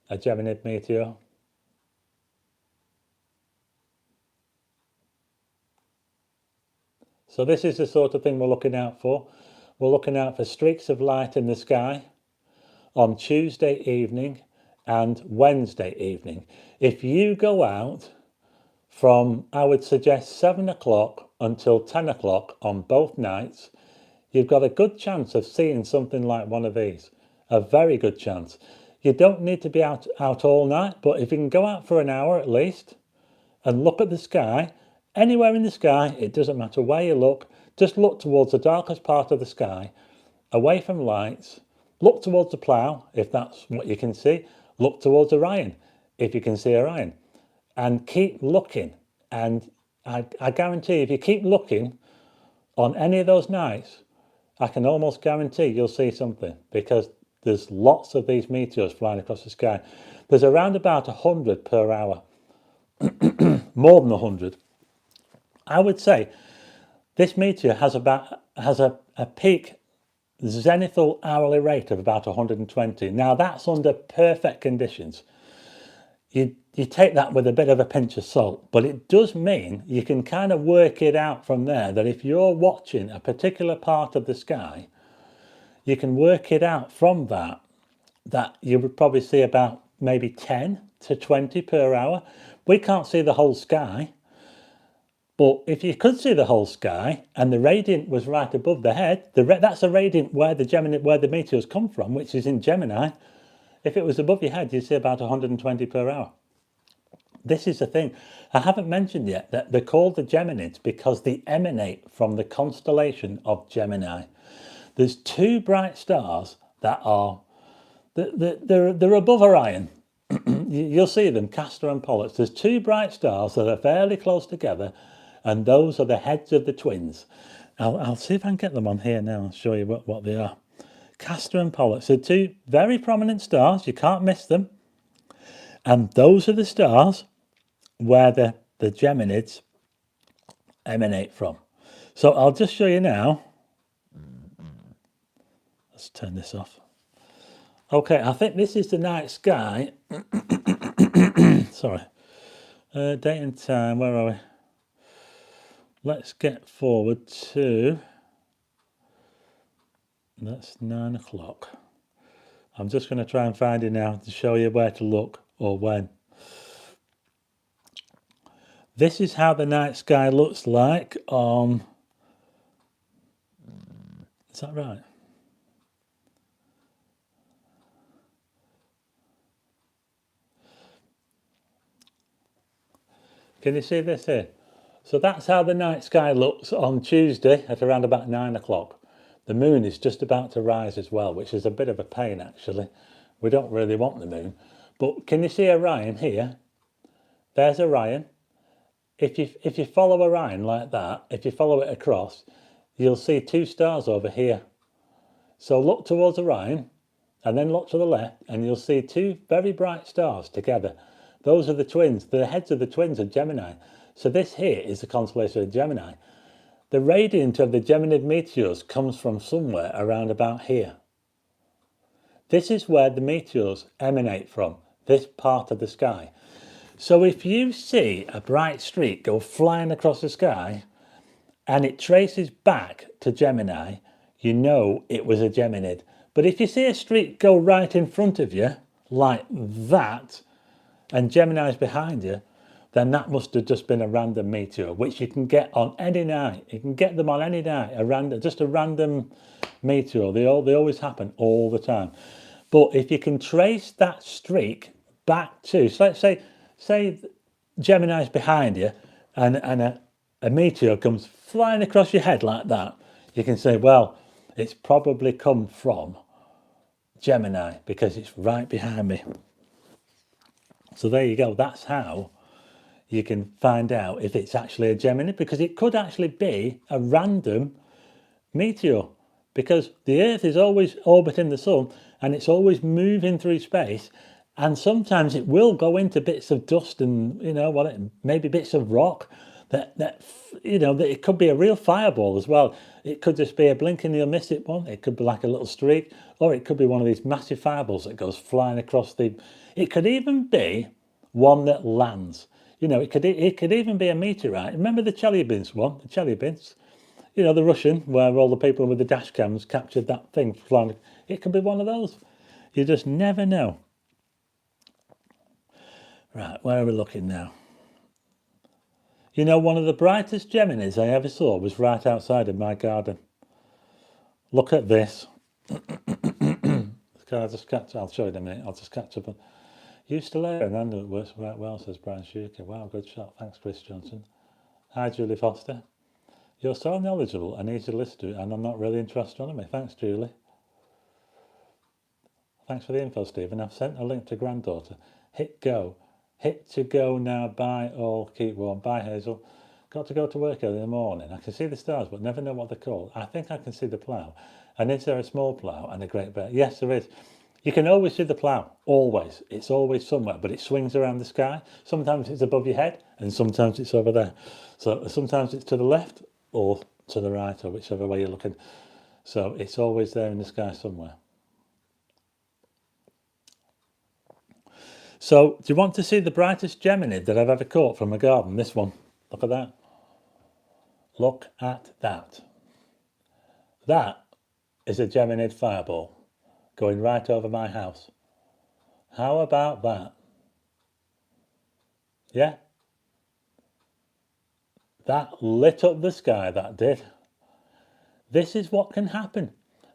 A Geminid Meteor. So this is the sort of thing we're looking out for. We're looking out for streaks of light in the sky on Tuesday evening and Wednesday evening. If you go out from, I would suggest, 7 o'clock until 10 o'clock on both nights, you've got a good chance of seeing something like one of these. A very good chance. You don't need to be out all night, but if you can go out for an hour at least and look at the sky, anywhere in the sky, it doesn't matter where you look, just look towards the darkest part of the sky, away from lights, look towards the plough, if that's what you can see, look towards Orion, if you can see Orion, and keep looking. And I guarantee if you keep looking on any of those nights, I can almost guarantee you'll see something, because there's lots of these meteors flying across the sky. There's around about 100 per hour, more than 100. I would say this meteor has a peak zenithal hourly rate of about 120. Now that's under perfect conditions. You take that with a bit of a pinch of salt, but it does mean you can kind of work it out from there, that if you're watching a particular part of the sky, you can work it out from that you would probably see about maybe 10 to 20 per hour. We can't see the whole sky, but if you could see the whole sky and the radiant was right above the head, that's a radiant where the meteors come from, which is in Gemini. If it was above your head, you'd see about 120 per hour. This is the thing. I haven't mentioned yet that they're called the Geminids because they emanate from the constellation of Gemini. There's two bright stars that are, they're above Orion. You'll see them, Castor and Pollux. There's two bright stars that are fairly close together, and those are the heads of the twins. I'll see if I can get them on here now and show you what they are. Castor and Pollux are two very prominent stars. You can't miss them. And those are the stars where the Geminids emanate from. So I'll just show you now. Let's turn this off. Okay, I think this is the night sky. Sorry. Date and time, where are we? Let's get forward to, that's 9 o'clock. I'm just going to try and find it now to show you where to look or when. This is how the night sky looks like on, is that right? Can you see this here? So that's how the night sky looks on Tuesday at around about 9 o'clock. The moon is just about to rise as well, which is a bit of a pain actually. We don't really want the moon. But can you see Orion here? There's Orion. If you follow Orion like that, if you follow it across, you'll see two stars over here. So look towards Orion and then look to the left, and you'll see two very bright stars together. Those are the twins. The heads of the twins are Gemini. So this here is the constellation of Gemini. The radiant of the Geminid meteors comes from somewhere around about here. This is where the meteors emanate from, this part of the sky. So if you see a bright streak go flying across the sky and it traces back to Gemini, you know it was a Geminid. But if you see a streak go right in front of you, like that, and Gemini's behind you, then that must have just been a random meteor, which you can get on any night. You can get them on any night, just a random meteor. They always happen all the time. But if you can trace that streak back to, so let's say Gemini's behind you, and a meteor comes flying across your head like that, you can say, well, it's probably come from Gemini because it's right behind me. So there you go. That's how you can find out if it's actually a Gemini, because it could actually be a random meteor, because the Earth is always orbiting the sun and it's always moving through space, and sometimes it will go into bits of dust and maybe bits of rock that it could be a real fireball as well. It could just be a blink and you'll miss it one. It could be like a little streak, or it could be one of these massive fireballs that goes flying across the. It could even be one that lands. It could even be a meteorite. Remember the Chelyabinsk one, the Chelyabinsk? The Russian, where all the people with the dash cams captured that thing flying. It could be one of those. You just never know. Right, where are we looking now? One of the brightest Geminids I ever saw was right outside of my garden. Look at this. I'll show you in a minute. I'll just catch up on. Used to layer and handle it works right well, says Brian Shuker. Wow, good shot. Thanks, Chris Johnson. Hi, Julie Foster. You're so knowledgeable and easy to listen to, and I'm not really into astronomy. Thanks, Julie. Thanks for the info, Stephen. I've sent a link to granddaughter. Hit go. Hit to go now. Bye all. Keep warm. Bye, Hazel. Got to go to work early in the morning. I can see the stars, but never know what they're called. I think I can see the plough. And is there a small plough and a great bear? Yes, there is. You can always see the plough. Always. It's always somewhere, but it swings around the sky. Sometimes it's above your head, and sometimes it's over there. So sometimes it's to the left or to the right, or whichever way you're looking. So it's always there in the sky somewhere. So do you want to see the brightest Geminid that I've ever caught from a garden? This one. Look at that. Look at that. That is a Geminid fireball going right over my house. How about that? Yeah? That lit up the sky, that did. This is what can happen.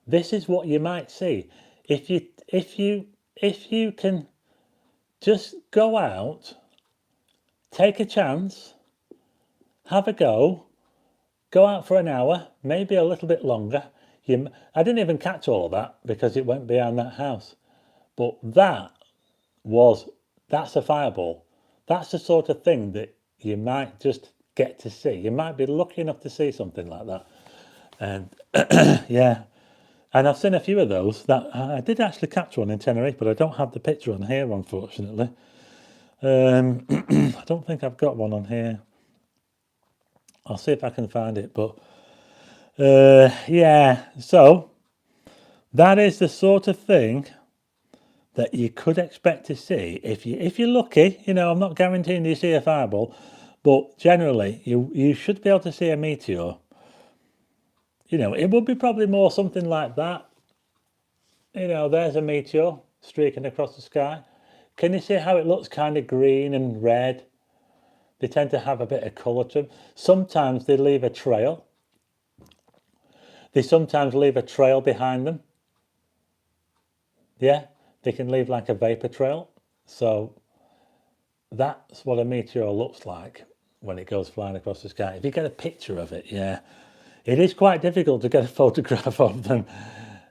This is what you might see. If you can just go out, take a chance, have a go out for an hour, maybe a little bit longer. I didn't even catch all of that because it went behind that house. But that's a fireball. That's the sort of thing that you might just get to see. You might be lucky enough to see something like that. And yeah. And I've seen a few of those. That I did actually catch one in Tenerife, but I don't have the picture on here, unfortunately. I don't think I've got one on here. I'll see if I can find it. But yeah, so that is the sort of thing that you could expect to see if you're lucky. I'm not guaranteeing you see a fireball, but generally you should be able to see a meteor. It would be probably more something like that. There's a meteor streaking across the sky. Can you see how it looks kind of green and red? They tend to have a bit of colour to them. Sometimes they leave a trail. They sometimes leave a trail behind them. Yeah, they can leave like a vapour trail. So that's what a meteor looks like when it goes flying across the sky. If you get a picture of it, yeah. It is quite difficult to get a photograph of them.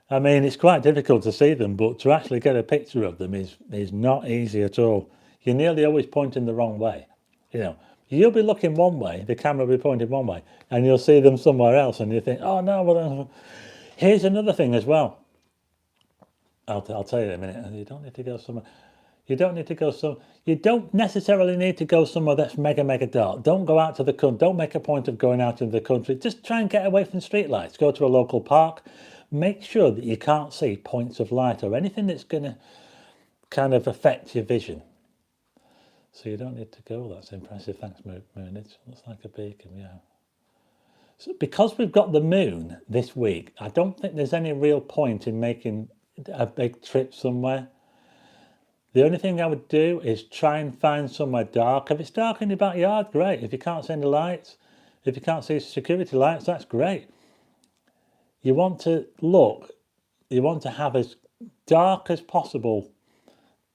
I mean, it's quite difficult to see them, but to actually get a picture of them is not easy at all. You're nearly always pointing the wrong way. You'll be looking one way, the camera will be pointing one way, and you'll see them somewhere else, and you think, oh no, well, here's another thing as well. I'll tell you in a minute. You don't need to go somewhere. You don't need to go some. You don't necessarily need to go somewhere that's mega dark. Don't go out to the country. Don't make a point of going out into the country. Just try and get away from streetlights. Go to a local park. Make sure that you can't see points of light or anything that's going to kind of affect your vision. So you don't need to go. That's impressive. Thanks, Moon. It looks like a beacon, yeah. So because we've got the moon this week, I don't think there's any real point in making a big trip somewhere. The only thing I would do is try and find somewhere dark. If it's dark in your backyard, great. If you can't see any lights, if you can't see security lights, that's great. You want to look, you want to have as dark as possible.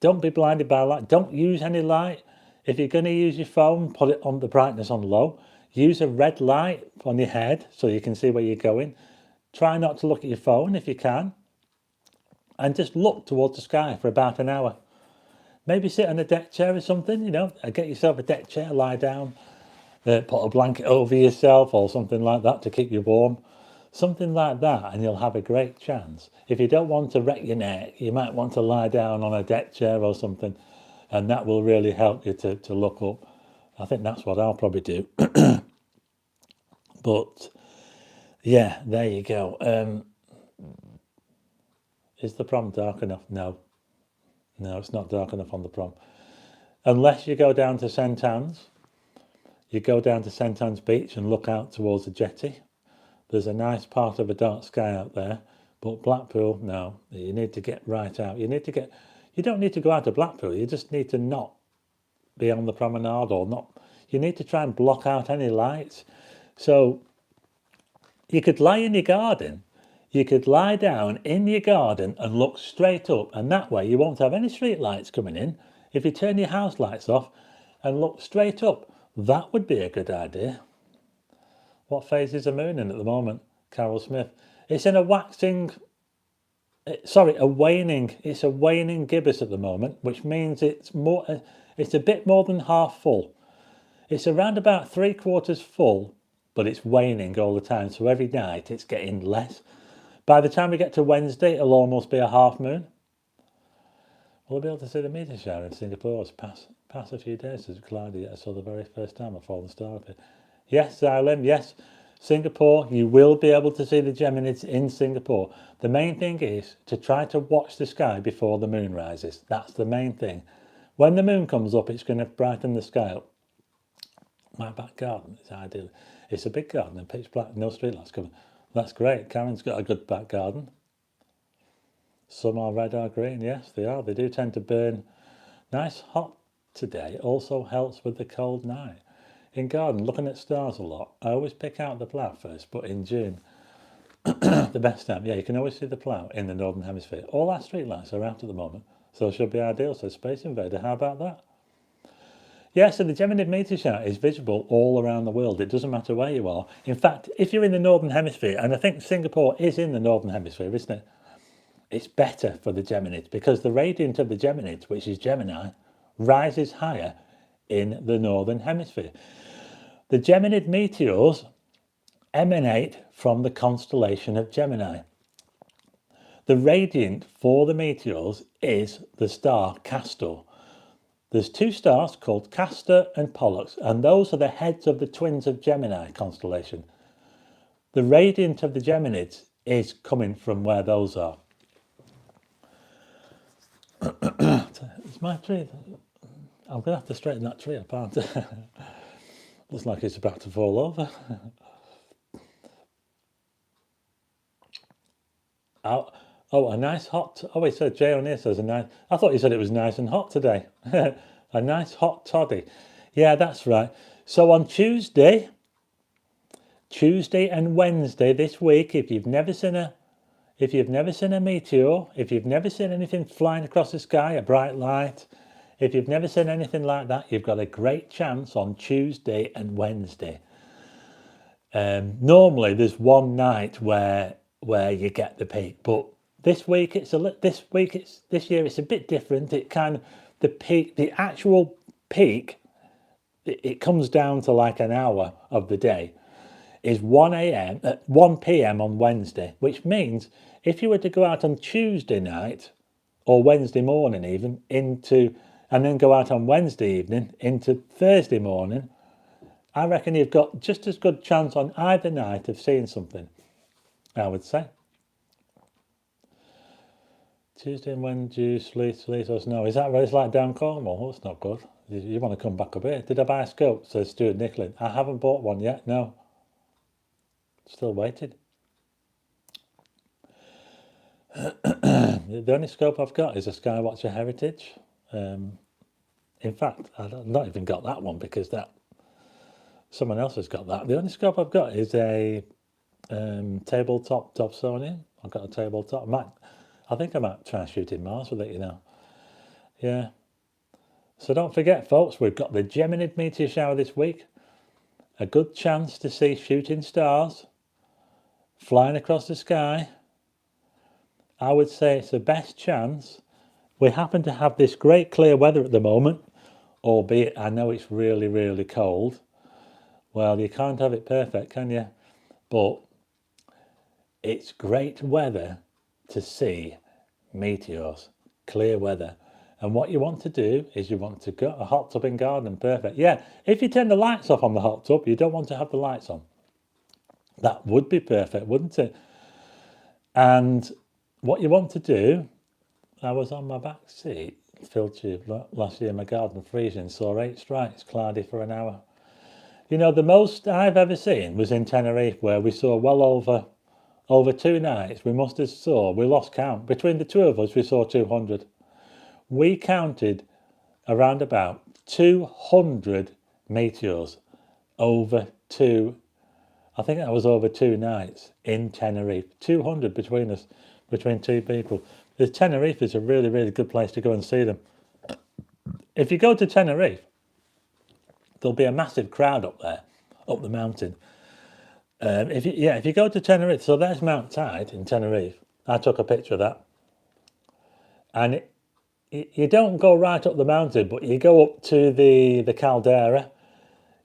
Don't be blinded by light. Don't use any light. If you're going to use your phone, put it on the brightness on low. Use a red light on your head so you can see where you're going. Try not to look at your phone if you can. And just look towards the sky for about an hour. Maybe sit on a deck chair or something, get yourself a deck chair, lie down, put a blanket over yourself or something like that to keep you warm. Something like that, and you'll have a great chance. If you don't want to wreck your neck, you might want to lie down on a deck chair or something, and that will really help you to look up. I think that's what I'll probably do. But yeah, there you go. Is the prom dark enough? No, it's not dark enough on the prom. Unless you go down to St Anne's. You go down to St Anne's Beach and look out towards the jetty. There's a nice part of a dark sky out there. But Blackpool, no. You need to get right out. You don't need to go out to Blackpool. You just need to not be on the promenade or not. You need to try and block out any lights. So you could lie in your garden. You could lie down in your garden and look straight up. And that way you won't have any street lights coming in. If you turn your house lights off and look straight up, that would be a good idea. What phase is the moon in at the moment? Carol Smith. It's in a waning. It's a waning gibbous at the moment, which means it's a bit more than half full. It's around about 3/4 full, but it's waning all the time. So every night it's getting less. By the time we get to Wednesday, it'll almost be a half moon. We'll be able to see the meteor shower in Singapore. It's past a few days since cloudy. I saw the very first time a fallen star appear. Yes, Xylem, yes. Singapore, you will be able to see the Geminids in Singapore. The main thing is to try to watch the sky before the moon rises. That's the main thing. When the moon comes up, it's going to brighten the sky up. My back garden is ideal. It's a big garden and pitch black, no streetlights coming. That's great. Karen's got a good back garden. Some are red or green. Yes, they are. They do tend to burn. Nice hot today also helps with the cold night. In garden, looking at stars a lot. I always pick out the plough first, but in June, the best time. Yeah, you can always see the plough in the Northern Hemisphere. All our streetlights are out at the moment, so it should be ideal. So Space Invader, how about that? Yeah, so the Geminid meteor shower is visible all around the world. It doesn't matter where you are. In fact, if you're in the Northern Hemisphere, and I think Singapore is in the Northern Hemisphere, isn't it? It's better for the Geminids because the radiant of the Geminids, which is Gemini, rises higher in the Northern Hemisphere. The Geminid meteors emanate from the constellation of Gemini. The radiant for the meteors is the star Castor. There's two stars called Castor and Pollux, and those are the heads of the twins of Gemini constellation. The radiant of the Geminids is coming from where those are. It's my tree. I'm going to have to straighten that tree apart. Looks like it's about to fall over. A nice hot. Oh, he said Jay O'Neill says a nice. I thought you said it was nice and hot today. A nice hot toddy. Yeah, that's right. So on Tuesday and Wednesday this week, if you've never seen a meteor, if you've never seen anything flying across the sky, a bright light, if you've never seen anything like that, you've got a great chance on Tuesday and Wednesday. Normally, there's one night where you get the peak, but this year it's a bit different. It kind of the actual peak, it comes down to like an hour of the day. Is 1 p.m. on Wednesday, which means if you were to go out on Tuesday night, or Wednesday morning even, into, and then go out on Wednesday evening into Thursday morning, I reckon you've got just as good chance on either night of seeing something, I would say. Tuesday and Wednesday, sleet or snow. Is that what it's like down Cornwall? That's not good. You want to come back up here. Did I buy a scope? Says Stuart Nicklin. I haven't bought one yet, no. Still waiting. The only scope I've got is a Skywatcher Heritage. In fact, I've not even got that one because someone else has got that. The only scope I've got is a tabletop Dobsonian. I've got a tabletop. I think I might try and shoot in Mars with it, you know. Yeah. So don't forget, folks, we've got the Geminid meteor shower this week. A good chance to see shooting stars flying across the sky. I would say it's the best chance. We happen to have this great clear weather at the moment, albeit I know it's really, really cold. Well, you can't have it perfect, can you? But it's great weather to see meteors, clear weather. And what you want to do is you want to go a hot tub in garden, perfect. Yeah, if you turn the lights off on the hot tub, you don't want to have the lights on. That would be perfect, wouldn't it? And what you want to do, I was on my back seat, field tube last year in my garden, freezing, saw 8 strikes, cloudy for an hour. You know, the most I've ever seen was in Tenerife, where we saw well over 2 nights. We lost count. Between the two of us, we saw 200. We counted around about 200 meteors over I think that was over 2 nights in Tenerife. 200 between us, between 2 people. The Tenerife is a really, really good place to go and see them. If you go to Tenerife, there'll be a massive crowd up there, up the mountain. If you go to Tenerife, so there's Mount Tide in Tenerife. I took a picture of that. And you don't go right up the mountain, but you go up to the caldera.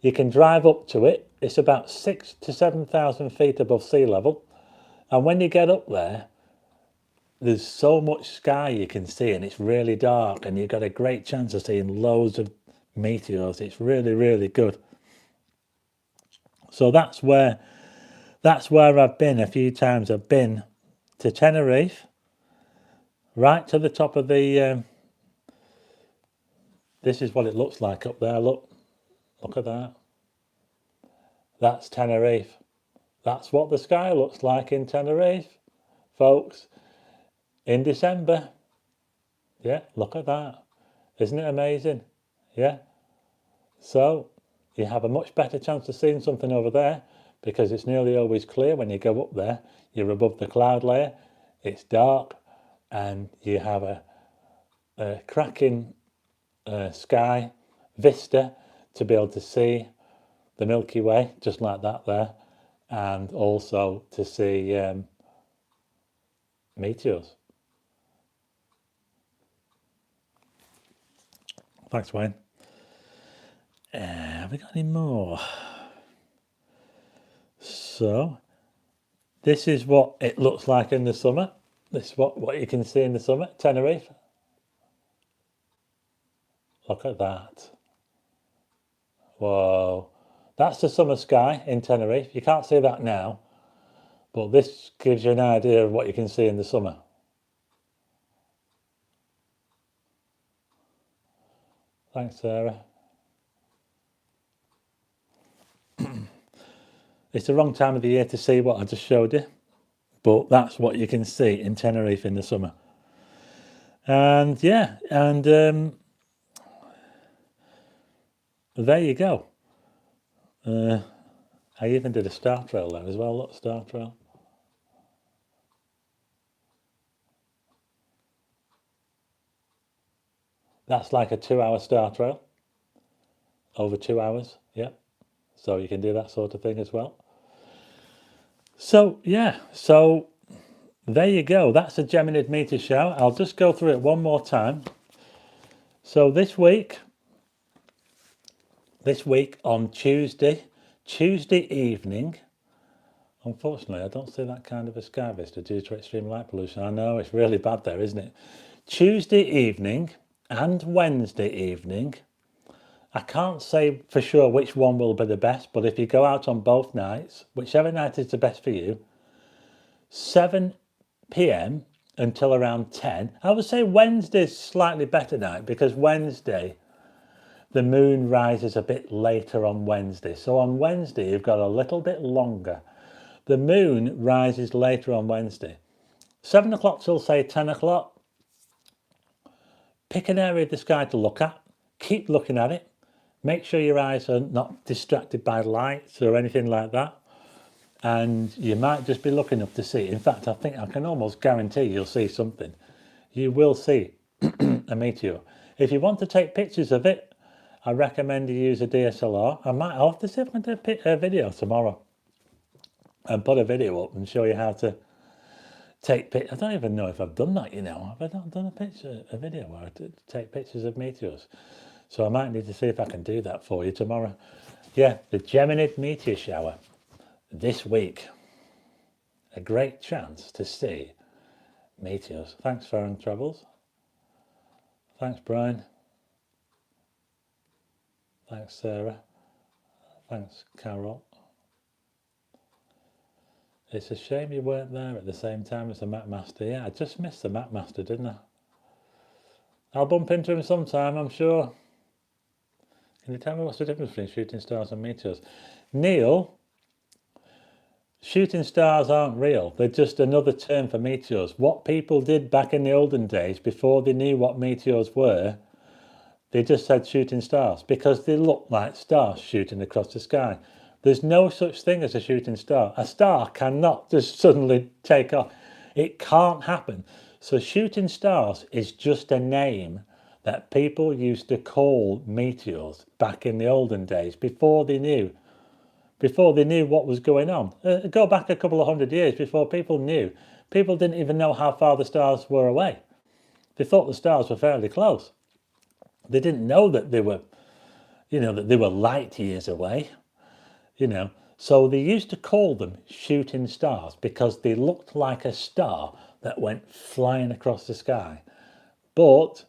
You can drive up to it. It's about 6,000 to 7,000 feet above sea level. And when you get up there, there's so much sky you can see, and it's really dark, and you've got a great chance of seeing loads of meteors. It's really, really good. So that's where I've been a few times. I've been to Tenerife, right to the top of the this is what it looks like up there. Look at that. That's Tenerife. That's what the sky looks like in Tenerife, folks, in December. Yeah, look at that. Isn't it amazing? Yeah. So you have a much better chance of seeing something over there because it's nearly always clear when you go up there. You're above the cloud layer, it's dark, and you have a cracking sky vista to be able to see the Milky Way, just like that there, and also to see meteors. Thanks, Wayne. Have we got any more? So, this is what it looks like in the summer. This is what you can see in the summer. Tenerife. Look at that. Whoa. That's the summer sky in Tenerife. You can't see that now, but this gives you an idea of what you can see in the summer. Thanks, Sarah. It's the wrong time of the year to see what I just showed you, but that's what you can see in Tenerife in the summer. And yeah, and there you go. I even did a star trail there as well. Look, star trail. That's like a 2-hour star trail. Over 2 hours, yeah. So you can do that sort of thing as well. So yeah, so there you go. That's a Geminid meteor shower. I'll just go through it one more time. So this week on Tuesday evening, unfortunately, I don't see that kind of a sky vista due to extreme light pollution. I know, it's really bad there, isn't it? Tuesday evening and Wednesday evening. I can't say for sure which one will be the best, but if you go out on both nights, whichever night is the best for you, 7 p.m. until around 10. I would say Wednesday's slightly better night because Wednesday, the moon rises a bit later on Wednesday. So on Wednesday, you've got a little bit longer. The moon rises later on Wednesday. 7 o'clock till say 10 o'clock. Pick an area of the sky to look at. Keep looking at it. Make sure your eyes are not distracted by lights or anything like that. And you might just be looking up to see. In fact, I think I can almost guarantee you'll see something. You will see a meteor. If you want to take pictures of it, I recommend you use a DSLR. I'll have to see if I can do a video tomorrow and put a video up and show you how to take pictures. I don't even know if I've done that, you know. Have I not done a video where I take pictures of meteors? So I might need to see if I can do that for you tomorrow. Yeah, the Geminid meteor shower this week. A great chance to see meteors. Thanks, Foreign Travels. Thanks, Brian. Thanks, Sarah. Thanks, Carol. It's a shame you weren't there at the same time as the Map Master. Yeah, I just missed the Map Master, didn't I? I'll bump into him sometime, I'm sure. Can you tell me what's the difference between shooting stars and meteors? Neil, shooting stars aren't real. They're just another term for meteors. What people did back in the olden days, before they knew what meteors were, they just said shooting stars because they look like stars shooting across the sky. There's no such thing as a shooting star. A star cannot just suddenly take off. It can't happen. So shooting stars is just a name that people used to call meteors back in the olden days before they knew what was going on. Go back a couple of hundred years before people knew. People didn't even know how far the stars were away. They thought the stars were fairly close. They didn't know that they were, that they were light years away, So they used to call them shooting stars because they looked like a star that went flying across the sky. But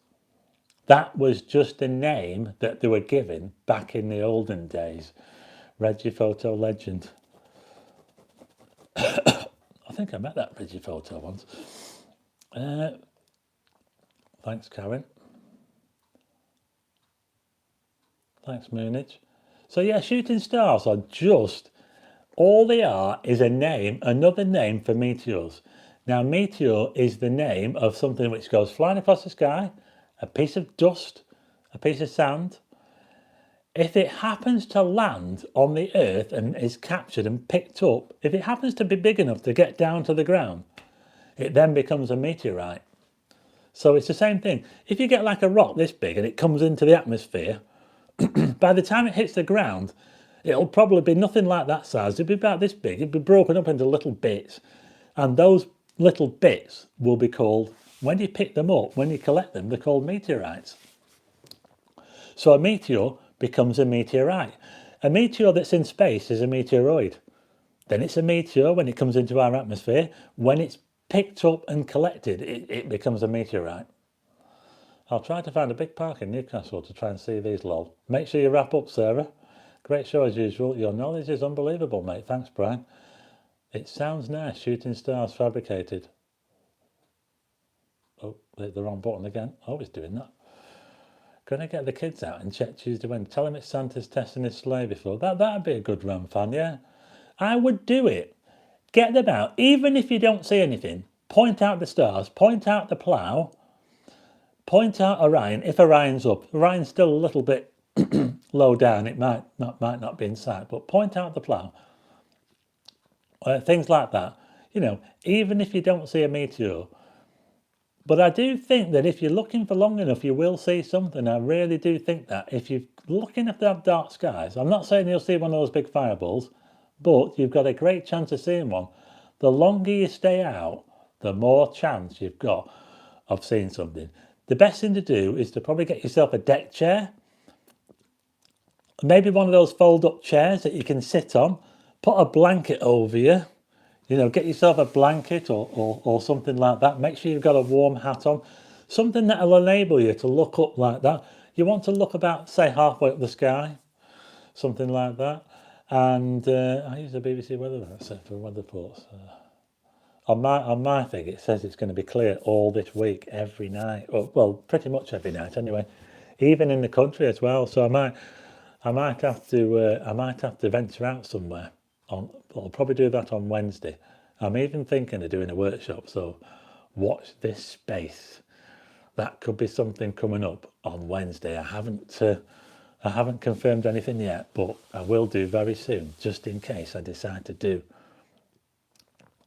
that was just a name that they were given back in the olden days. Reggie Photo legend. I think I met that Reggie Photo once. Thanks, Karen. Thanks, Moonage. So yeah, shooting stars are just, all they are is another name for meteors. Now, meteor is the name of something which goes flying across the sky, a piece of dust, a piece of sand. If it happens to land on the earth and is captured and picked up, if it happens to be big enough to get down to the ground, it then becomes a meteorite. So it's the same thing. If you get like a rock this big and it comes into the atmosphere, by the time it hits the ground, it'll probably be nothing like that size. It'll be about this big. It'll be broken up into little bits. And those little bits will be called, when you pick them up, when you collect them, they're called meteorites. So a meteor becomes a meteorite. A meteor that's in space is a meteoroid. Then it's a meteor when it comes into our atmosphere. When it's picked up and collected, it becomes a meteorite. I'll try to find a big park in Newcastle to try and see these, lol. Make sure you wrap up, Sarah. Great show as usual. Your knowledge is unbelievable, mate. Thanks, Brian. It sounds nice, shooting stars fabricated. Oh, hit the wrong button again. Always doing that. Gonna get the kids out and check Tuesday when. Tell him it's Santa's testing his sleigh before. That'd be a good Ram fan, yeah. I would do it. Get them out. Even if you don't see anything, point out the stars, point out the plough, point out Orion. If Orion's up, Orion's still a little bit low down. It might not be in sight, but point out the plough. Things like that. Even if you don't see a meteor. But I do think that if you're looking for long enough, you will see something. I really do think that. If you're looking at the dark skies, I'm not saying you'll see one of those big fireballs, but you've got a great chance of seeing one. The longer you stay out, the more chance you've got of seeing something. The best thing to do is to probably get yourself a deck chair. Maybe one of those fold-up chairs that you can sit on. Put a blanket over you. Get yourself a blanket or something like that. Make sure you've got a warm hat on. something that will enable you to look up like that. You want to look about, say, halfway up the sky, something like that. And I use the BBC weather for weather reports. On my thing, it says it's going to be clear all this week, every night. Well, pretty much every night anyway, even in the country as well. So I might have to venture out somewhere. I'll probably do that on Wednesday. I'm even thinking of doing a workshop. So watch this space. That could be something coming up on Wednesday. I haven't confirmed anything yet, but I will do very soon, just in case I decide to do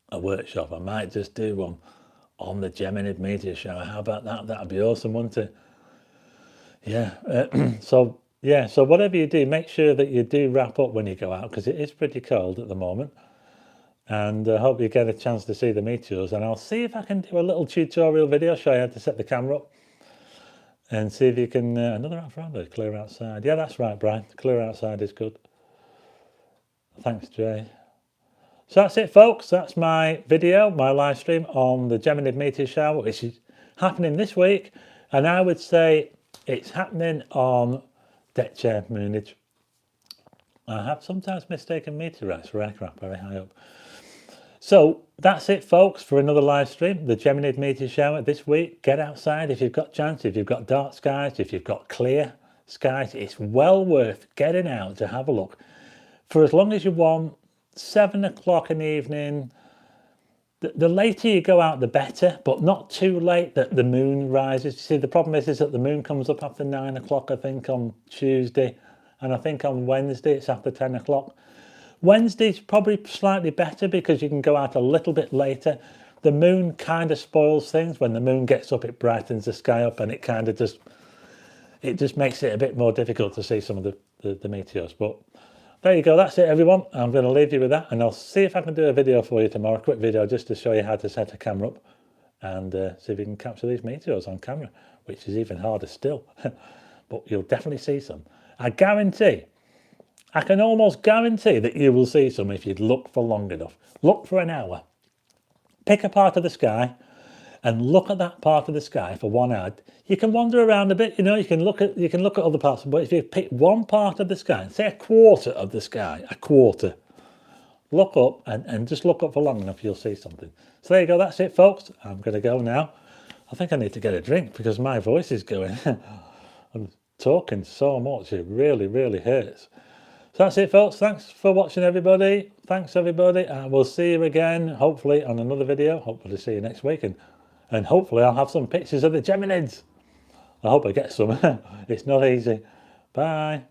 a workshop. I might just do one on the Geminid meteor shower. How about that? That'd be awesome, wouldn't it? Yeah. So whatever you do, make sure that you do wrap up when you go out, because it is pretty cold at the moment. And I hope you get a chance to see the meteors. And I'll see if I can do a little tutorial video, show you how to set the camera up. And see if you can, another outfrounder, clear outside. Yeah, that's right, Brian. Clear outside is good. Thanks, Jay. So that's it, folks. That's my video, my live stream on the Geminid meteor shower, which is happening this week. And I would say it's happening on deck chair moonage. I have sometimes mistaken meteorites for aircraft very high up. So that's it, folks, for another live stream, the Geminid meteor shower this week. Get outside if you've got chance, if you've got dark skies, if you've got clear skies. It's well worth getting out to have a look. For as long as you want, 7 o'clock in the evening. The later you go out, the better, but not too late that the moon rises. You see, the problem is that the moon comes up after 9 o'clock, I think, on Tuesday. And I think on Wednesday it's after 10 o'clock. Wednesday's probably slightly better because you can go out a little bit later. The moon kind of spoils things. When the moon gets up, it brightens the sky up, and it kind of just makes it a bit more difficult to see some of the meteors. But there you go. That's it, everyone. I'm going to leave you with that, and I'll see if I can do a video for you tomorrow, a quick video just to show you how to set a camera up and see if you can capture these meteors on camera, which is even harder still. But you'll definitely see some. I can almost guarantee that you will see some if you look for long enough. Look for an hour. Pick a part of the sky and look at that part of the sky for 1 hour. You can wander around a bit, you can look at other parts, but if you pick one part of the sky, say a quarter of the sky, look up and just look up for long enough, you'll see something. So there you go, that's it, folks. I'm going to go now. I think I need to get a drink because my voice is going. I'm talking so much, it really, really hurts. So that's it, folks. Thanks for watching, everybody. Thanks, everybody. And we'll see you again, hopefully, on another video. Hopefully see you next week. And hopefully I'll have some pictures of the Geminids. I hope I get some. It's not easy. Bye.